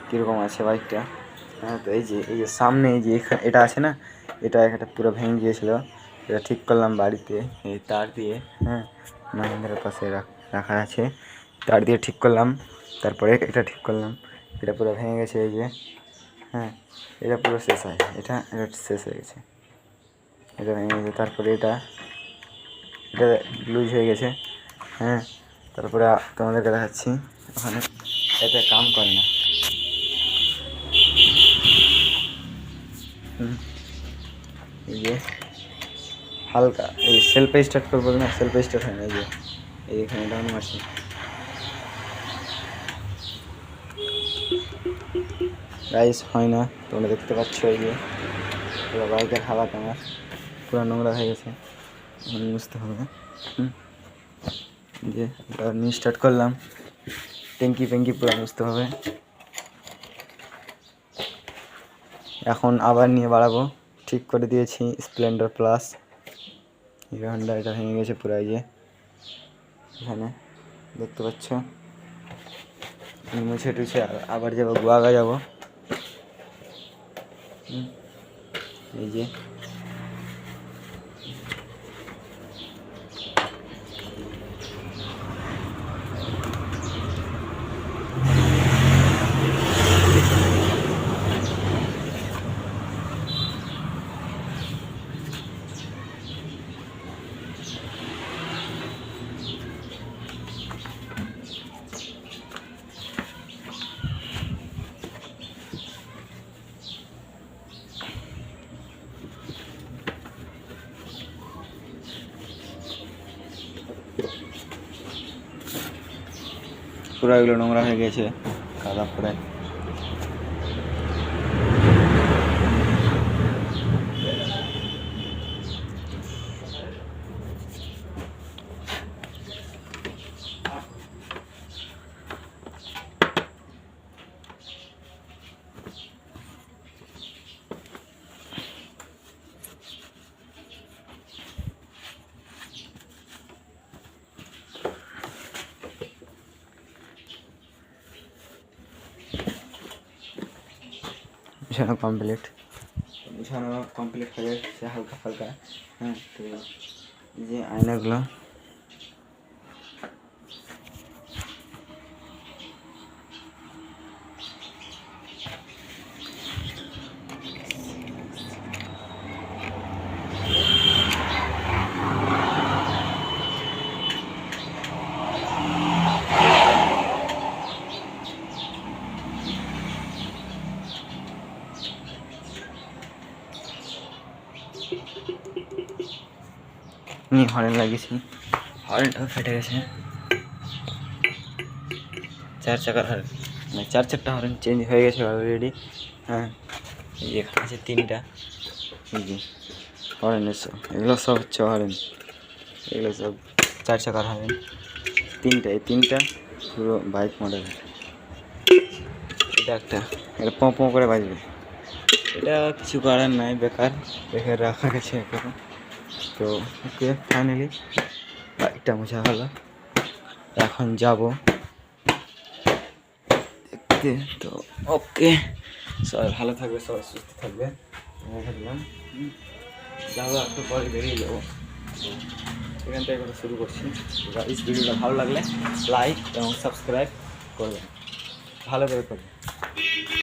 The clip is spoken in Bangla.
কীরকম আছে বাইকটা। হ্যাঁ, তো এই যে সামনে এই যে এটা আছে না, এটা একটা পুরো ভেঙে গিয়েছিলো, এটা ঠিক করলাম বাড়িতে এই তার দিয়ে। হ্যাঁ, মাহিন্দ্রার পাশে রাখা আছে, তার দিয়ে ঠিক করলাম। তারপরে এটা ঠিক করলাম, এটা পুরো ভেঙে গেছে এই যে। হ্যাঁ, এটা পুরো শেষ হয়, এটা শেষ হয়ে গেছে, এটা ভেঙে গেছে। তারপরে এটা লুজ হয়ে গেছে। হ্যাঁ, তারপরে তোমাদেরকে দেখাচ্ছি, ওখানে এতে কাম করে না। এই যে হালকা এই সেলফে স্টার্ট করবো না, সেলফে স্টার্ট হয় না। এই যে এইখানে ডাউন মারছি, গাইস হয় না, তোমরা দেখতে পাচ্ছ। এই যে পুরো বাইকের হাওয়াটা আমার পুরো নোংরা হয়ে গেছে, বুঝতে হবে। যে নিয়ে স্টার্ট করলাম, ট্যাঙ্কি পুরো মুছতে হবে। এখন আবার নিয়ে বাড়াবো, ঠিক করে দিয়েছি স্প্লেন্ডার প্লাস। হিরো হন্ডা এটা ভেঙে গেছে পুরো, এই যে এখানে দেখতে পাচ্ছ। মুছে টুছে আবার যাবো, গুয়াগা যাবো। এই যে পুরো এগুলো নোংরা হয়ে গেছে, কাদা পড়ে। মুছানো কমপ্লিট হয়ে যাচ্ছে হালকা হালকা। হ্যাঁ, তো এই যে আয়নাগুলো নিয়ে হরেন লাগিয়েছি, হরেনটাও ফেটে গেছে। 4 চাকার হরেন, মানে 4 চাকার হরেন চেঞ্জ হয়ে গেছে অলরেডি। হ্যাঁ, এই যে এখানে আছে 3টা, এই যে হরেনের সব এগুলো সব হচ্ছে হরেন, এগুলো সব 4 চাকার হরেন। 3টা, এই 3টা পুরো বাইক মডেলের। এটা এটা পঁ করে বাজবে, এটা কিছু করার নাই, বেকার রাখা গেছে এখন। তো ওকে, ফাইনালি বাইকটা মোছা হলো। এখন যাব দেখতে। তো ওকে, সবাই ভালো থাকবে, সবাই সুস্থ থাকবে। থাকলাম, যাবো একটু পরে, বেরিয়ে যাবো। এখান থেকে করে শুরু করছি। এই ভিডিওটা ভালো লাগলে লাইক এবং সাবস্ক্রাইব করবেন, ভালো করে করবেন।